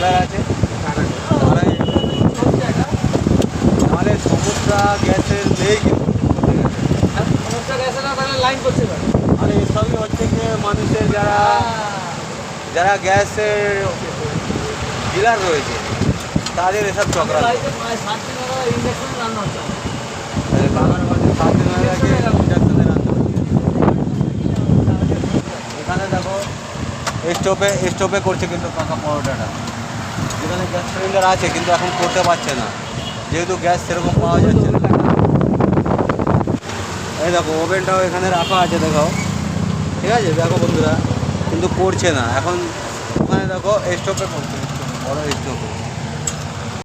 Dealer আছে তারাই আমাদের সমস্যা গ্যাসের নেই কিন্তু সমস্যা গেছে না তাহলে লাইন করছে না। আর এসবই হচ্ছে গিয়ে মানুষের যারা গ্যাসের ডিলার রয়েছে তাদের এসব চক্রান্ত ইন্ডাকশন রান্না হচ্ছে। বাবার বাড়িতে 7 দিন আগে ইন্ডাকশনে রান্না হচ্ছে। এখানে দেখো স্টোভে করছে কিন্তু কাকা পরোটাটা। যেখানে গ্যাস সিলিন্ডার আছে কিন্তু এখন করতে পারছে না যেহেতু গ্যাস সেরকম পাওয়া যাচ্ছে না। এই দেখো ওভেনটাও এখানে রাখা আছে দেখো, ঠিক আছে দেখো বন্ধুরা, কিন্তু করছে না এখন। ওখানে দেখো স্টোভে করছে, বড় স্টোভে।